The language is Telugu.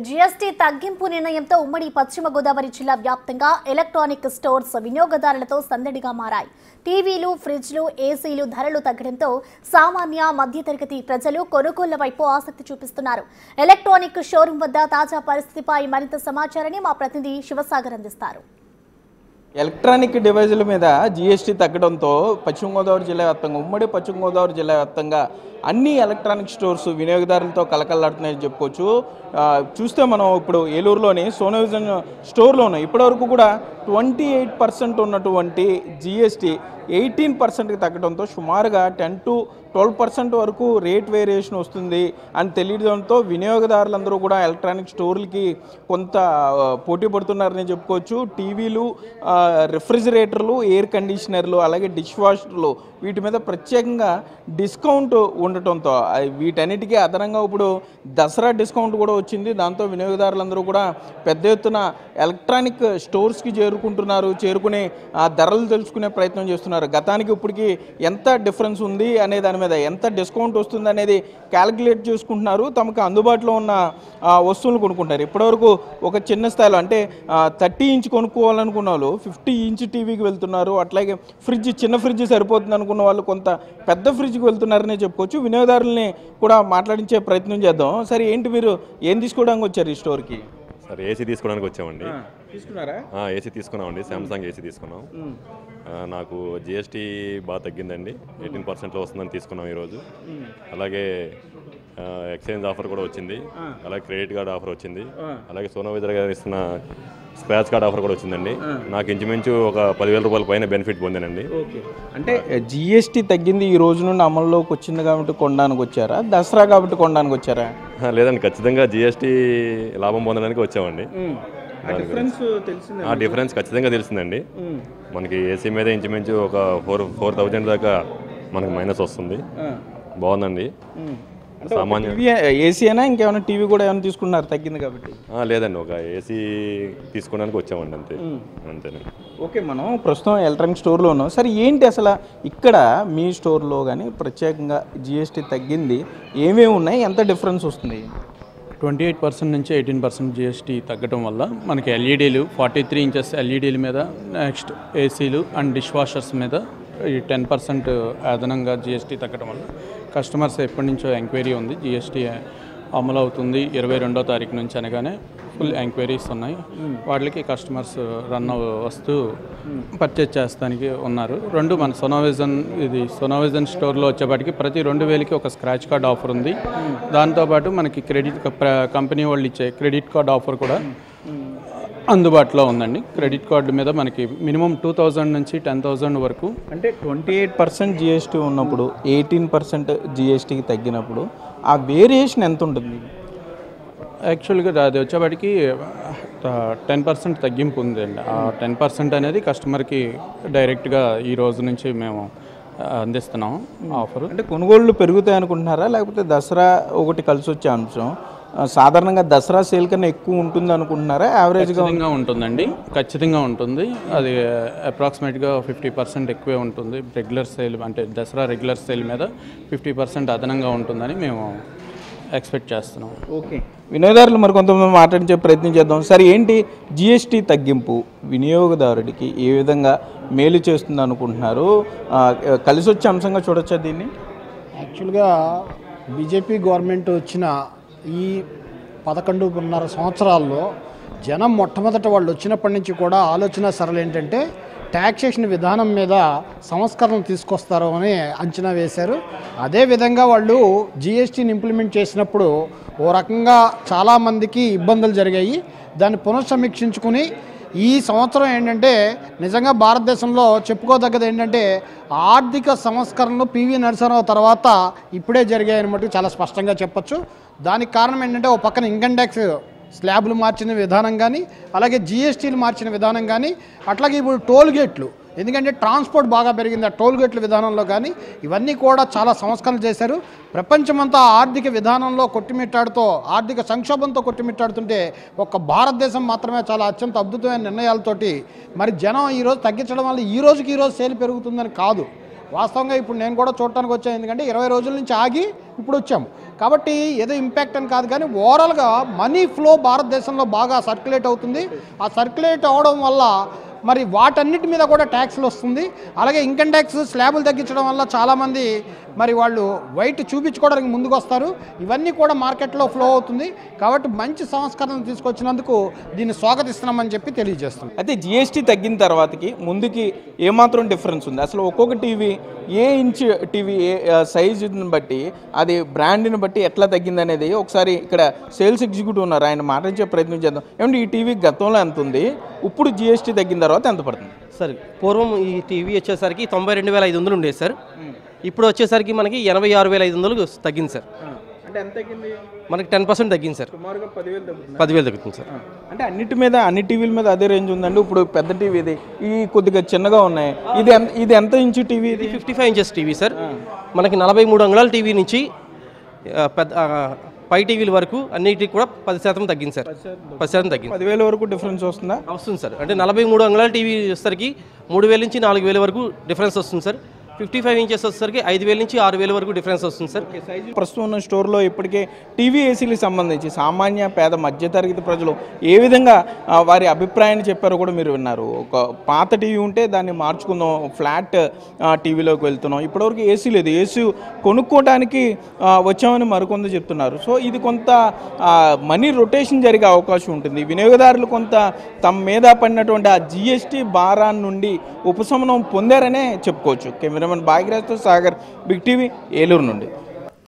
జీఎస్టీ తగ్గింపు నిర్ణయంతో ఉమ్మడి పశ్చిమ గోదావరి జిల్లా వ్యాప్తంగా ఎలక్ట్రానిక్ స్టోర్స్ వినియోగదారులతో సందడిగా మారాయి. టీవీలు, ఫ్రిడ్జ్లు, ఏసీలు ధరలు తగ్గడంతో సామాన్య మధ్యతరగతి ప్రజలు కొనుగోళ్ల వైపు ఆసక్తి చూపిస్తున్నారు. ఎలక్ట్రానిక్ షోరూం వద్ద తాజా పరిస్థితిపై మరింత సమాచారాన్ని మా ప్రతినిధి శివసాగర్ అందిస్తారు. ఎలక్ట్రానిక్ డివైజుల మీద జీఎస్టీ తగ్గడంతో పశ్చిమ గోదావరి జిల్లా వ్యాప్తంగా ఉమ్మడి పశ్చిమ గోదావరి జిల్లా వ్యాప్తంగా అన్ని ఎలక్ట్రానిక్ స్టోర్స్ వినియోగదారులతో కలకల్లాడుతున్నాయని చెప్పుకోవచ్చు. చూస్తే మనం ఇప్పుడు ఏలూరులోని సోనోవిజన్ స్టోర్లోనే ఇప్పటివరకు కూడా 28% ఉన్నటువంటి జీఎస్టీ 18%కి తగ్గడంతో సుమారుగా 10 to 12% వరకు రేట్ వేరియేషన్ వస్తుంది అని తెలియడంతో వినియోగదారులందరూ కూడా ఎలక్ట్రానిక్ స్టోర్లకి కొంత పోటీ పడుతున్నారని చెప్పుకోవచ్చు. టీవీలు, రిఫ్రిజిరేటర్లు, ఎయిర్ కండిషనర్లు, అలాగే డిష్ వాషర్లు వీటి మీద ప్రత్యేకంగా డిస్కౌంట్ ఉండటంతో వీటన్నిటికీ అదనంగా ఇప్పుడు దసరా డిస్కౌంట్ కూడా వచ్చింది. దాంతో వినియోగదారులందరూ కూడా పెద్ద ఎత్తున ఎలక్ట్రానిక్ స్టోర్స్కి చేరుకుని ధరలు తెలుసుకునే ప్రయత్నం చేస్తున్నారు. గతానికి ఇప్పటికి ఎంత డిఫరెన్స్ ఉంది అనే దాని మీద, ఎంత డిస్కౌంట్ వస్తుంది అనేది క్యాలిక్యులేట్ చేసుకుంటున్నారు. తమకు అందుబాటులో ఉన్న వస్తువులు కొనుక్కుంటారు. ఇప్పటివరకు ఒక చిన్న స్థాయిలో అంటే 30 ఇంచ్ కొనుక్కోవాలనుకున్న వాళ్ళు 50 ఇంచ్ టీవీకి వెళ్తున్నారు. అట్లాగే ఫ్రిడ్జ్, చిన్న ఫ్రిడ్జ్ సరిపోతుంది అనుకున్న వాళ్ళు కొంత పెద్ద ఫ్రిడ్జ్కి వెళ్తున్నారనే చెప్పుకోవచ్చు. వినియోగదారుల్ని కూడా మాట్లాడించే ప్రయత్నం చేద్దాం. సరే, ఏంటి మీరు ఏం తీసుకోవడానికి వచ్చారు ఈ స్టోర్కి? సార్, ఏసీ తీసుకోవడానికి వచ్చామండి. తీసుకున్నారా? ఏసీ తీసుకున్నామండి, శాంసంగ్ ఏసీ తీసుకున్నాం. నాకు జిఎస్టీ బాగా తగ్గిందండి, 18%లో వస్తుందని తీసుకున్నాం ఈరోజు. అలాగే ఎక్స్చేంజ్ ఆఫర్ కూడా వచ్చింది, అలాగే క్రెడిట్ కార్డ్ ఆఫర్ వచ్చింది, అలాగే సోనోవిజర్ గారు ఇస్తున్న స్క్రాచ్ కార్డ్ ఆఫర్ కూడా వచ్చిందండి. నాకు ఇంచుమించు ఒక 10,000 రూపాయల పైన బెనిఫిట్ పొందానండి. అంటే జీఎస్టీ తగ్గింది ఈ రోజు నుండి అమల్లోకి వచ్చింది కాబట్టి కొనడానికి వచ్చారా, దసరా కాబట్టి కొనడానికి వచ్చారా? లేదండి, ఖచ్చితంగా జిఎస్టీ లాభం పొందడానికి వచ్చామండి. డిఫరెన్స్ ఖచ్చితంగా తెలిసిందండి. మనకి ఏసీ మీద ఇంచుమించు ఒక 4,000 దాకా మనకి మైనస్ వస్తుంది. బాగుందండి. సామాన్య ఏసీ అయినా ఇంకేమైనా టీవీ కూడా ఏమైనా తీసుకున్నారు తగ్గింది కాబట్టి? లేదండి, ఒక ఏసీ తీసుకోవడానికి వచ్చామండి, అంతేనండి. ఓకే, మనం ప్రస్తుతం ఎలక్ట్రానిక్ స్టోర్లో ఉన్నాం. సరే, ఏంటి అసలు ఇక్కడ మీ స్టోర్లో కానీ ప్రత్యేకంగా జిఎస్టీ తగ్గింది ఏమేమి ఉన్నాయి, ఎంత డిఫరెన్స్ వస్తుంది? 28% నుంచి 18% జిఎస్టీ తగ్గడం వల్ల మనకి ఎల్ఈడీలు 43 ఇంచెస్ ఎల్ఈడీల మీద, నెక్స్ట్ ఏసీలు అండ్ డిష్ వాషర్స్ మీద ఈ 10% అదనంగా జిఎస్టీ తగ్గడం వల్ల కస్టమర్స్ ఎప్పటి నుంచో ఎంక్వైరీ ఉంది. జిఎస్టీ అమలు అవుతుంది 22వ తారీఖు నుంచి అనగానే ఫుల్ ఎంక్వైరీస్ ఉన్నాయి. వాటికి కస్టమర్స్ వస్తూ పర్చేజ్ చేస్తానికి ఉన్నారు. రెండు మన సోనోవిజన్ స్టోర్లో వచ్చేపాటికి ప్రతి 2,000కి ఒక స్క్రాచ్ కార్డ్ ఆఫర్ ఉంది. దాంతోపాటు మనకి కంపెనీ వాళ్ళు ఇచ్చే క్రెడిట్ కార్డ్ ఆఫర్ కూడా అందుబాటులో ఉందండి. క్రెడిట్ కార్డు మీద మనకి మినిమం 2,000 నుంచి 10,000 వరకు. అంటే 28% జిఎస్టీ ఉన్నప్పుడు 18% జిఎస్టీకి తగ్గినప్పుడు ఆ వేరియేషన్ ఎంత ఉంటుంది? యాక్చువల్గా అది వచ్చేవాడికి 10% తగ్గింపు ఉందండి. ఆ 10% అనేది కస్టమర్కి డైరెక్ట్గా ఈ రోజు నుంచి మేము అందిస్తున్నాం ఆఫర్. అంటే కొనుగోళ్లు పెరుగుతాయి అనుకుంటున్నారా, లేకపోతే దసరా ఒకటి కలిసి వచ్చే అంశం సాధారణంగా దసరా సేల్ కన్నా ఎక్కువ ఉంటుంది అనుకుంటున్నారా? యావరేజ్గా ఉంటుందండి, ఖచ్చితంగా ఉంటుంది. అది అప్రాక్సిమేట్గా 50% ఎక్కువే ఉంటుంది. రెగ్యులర్ సేల్ అంటే దసరా రెగ్యులర్ సేల్ మీద 50% అదనంగా ఉంటుందని మేము ఎక్స్పెక్ట్ చేస్తున్నాం. ఓకే, వినియోగదారులు మరి కొంతమంది మాట్లాడించే ప్రయత్నం చేద్దాం. సరే, ఏంటి జిఎస్టీ తగ్గింపు వినియోగదారుడికి ఏ విధంగా మేలు చేస్తుంది అనుకుంటున్నారు? కలిసి వచ్చే అంశంగా చూడొచ్చా దీన్ని? యాక్చువల్గా బీజేపీ గవర్నమెంట్ వచ్చిన ఈ 11.5 సంవత్సరాల్లో జనం మొట్టమొదట వాళ్ళు వచ్చినప్పటి నుంచి కూడా ఆలోచన సరళి ఏంటంటే ట్యాక్సేషన్ విధానం మీద సంస్కరణలు తీసుకొస్తారు అని అంచనా వేశారు. అదేవిధంగా వాళ్ళు జిఎస్టీని ఇంప్లిమెంట్ చేసినప్పుడు ఓ రకంగా చాలామందికి ఇబ్బందులు జరిగాయి. దాన్ని పునఃసమీక్షించుకుని ఈ సంవత్సరం ఏంటంటే నిజంగా భారతదేశంలో చెప్పుకోదగ్గది ఏంటంటే ఆర్థిక సంస్కరణలు పివి నరసింహారావు తర్వాత ఇప్పుడే జరిగాయన్నట్టు చాలా స్పష్టంగా చెప్పచ్చు. దానికి కారణం ఏంటంటే ఓ పక్కన ఇన్కమ్ ట్యాక్స్ స్లాబ్లు మార్చిన విధానం కానీ, అలాగే జిఎస్టీలు మార్చిన విధానం కానీ, అట్లాగే ఇప్పుడు టోల్ గేట్లు, ఎందుకంటే ట్రాన్స్పోర్ట్ బాగా పెరిగింది, ఆ టోల్ గేట్ల విధానంలో కానీ ఇవన్నీ కూడా చాలా సంస్కరణలు చేశారు. ప్రపంచమంతా ఆర్థిక విధానంలో కొట్టిమిట్టాడుతూ, ఆర్థిక సంక్షోభంతో కొట్టిమిట్టాడుతుంటే ఒక్క భారతదేశం మాత్రమే చాలా అత్యంత అద్భుతమైన నిర్ణయాలతోటి మరి జనం ఈరోజు తగ్గించడం వల్ల ఈ రోజుకి సేల్ పెరుగుతుందని కాదు. వాస్తవంగా ఇప్పుడు నేను కూడా చూడటానికి వచ్చాను, ఎందుకంటే 20 రోజుల నుంచి ఆగి ఇప్పుడు వచ్చాము. కాబట్టి ఏదో ఇంపాక్ట్ అని కాదు, కానీ ఓవరాల్గా మనీ ఫ్లో భారతదేశంలో బాగా సర్క్యులేట్ అవుతుంది. ఆ సర్క్యులేట్ అవడం వల్ల మరి వాటన్నిటి మీద కూడా ట్యాక్స్లు వస్తుంది. అలాగే ఇన్కమ్ ట్యాక్స్ స్లాబులు తగ్గించడం వల్ల చాలామంది మరి వాళ్ళు వైట్ చూపించుకోవడానికి ముందుకు వస్తారు. ఇవన్నీ కూడా మార్కెట్లో ఫ్లో అవుతుంది. కాబట్టి మంచి సంస్కరణలు తీసుకొచ్చినందుకు దీన్ని స్వాగతిస్తున్నామని చెప్పి తెలియజేస్తున్నాం. అయితే జిఎస్టీ తగ్గిన తర్వాతకి ముందుకి ఏమాత్రం డిఫరెన్స్ ఉంది? అసలు ఒక్కొక్క టీవీ ఏ ఇంచ్ టీవీ ఏ సైజుని బట్టి అది బ్రాండ్ని బట్టి ఎట్లా తగ్గింది అనేది ఒకసారి ఇక్కడ సేల్స్ ఎగ్జిక్యూటివ్ ఉన్నారు, ఆయన మాట్లాడించే ప్రయత్నం చేద్దాం. ఏమంటే ఈ టీవీ గతంలో ఎంత ఉంది, ఇప్పుడు జిఎస్టీ తగ్గిన తర్వాత ఎంత పడుతుంది? సార్ పూర్వం ఈ టీవీ వచ్చేసరికి 92,500 ఉండేది సార్. ఇప్పుడు వచ్చేసరికి మనకి 86,500 తగ్గింది సార్. అంటే ఎంత తగ్గింది? మనకి 10% తగ్గింది సార్. సుమారుగా 10,000 తగ్గుతుంది సార్. అంటే అన్ని టీవీల మీద అదే రేంజ్ ఉందండి. ఇప్పుడు పెద్ద టీవీ ఇది, ఈ కొద్దిగా చిన్నగా ఉన్నాయి. ఇది ఎంత ఇంచు టీవీ? ఇది 55 ఇంచెస్ టీవీ సార్. మనకి 43 అంగుళాల టీవీ నుంచి పెద్ద పై టీవీల వరకు అన్నిటికి కూడా 10% తగ్గింది సార్. 10% తగ్గింది. 10,000 వరకు డిఫరెన్స్ వస్తుందా? వస్తుంది సార్. అంటే 43 అంగుళాల టీవీ వచ్చేసరికి 3,000 నుంచి 4,000 వరకు డిఫరెన్స్ వస్తుంది సార్. 55 ఇంచెస్ వచ్చేసరికి 5,000 నుంచి 6,000 వరకు డిఫరెన్స్ వస్తుంది సార్. ప్రస్తుతం ఉన్న స్టోర్లో ఇప్పటికే టీవీ ఏసీలకు సంబంధించి సామాన్య పేద మధ్యతరగతి ప్రజలు ఏ విధంగా వారి అభిప్రాయాన్ని చెప్పారో కూడా మీరు విన్నారు. ఒక పాత టీవీ ఉంటే దాన్ని మార్చుకుందాం, ఫ్లాట్ టీవీలోకి వెళ్తున్నాం. ఇప్పటివరకు ఏసీ లేదు, ఏసీ కొనుక్కోవడానికి వచ్చామని మరికొంత చెప్తున్నారు. సో ఇది కొంత మనీ రొటేషన్ జరిగే అవకాశం ఉంటుంది. వినియోగదారులు కొంత తమ మీద పడినటువంటి ఆ జిఎస్టీ భారాన్ని నుండి ఉపశమనం పొందారనే చెప్పుకోవచ్చు. కెమెరామెన్ భాగ్యరాజ్తో సాగర్, బిగ్ టీవీ, ఏలూరు నుండి.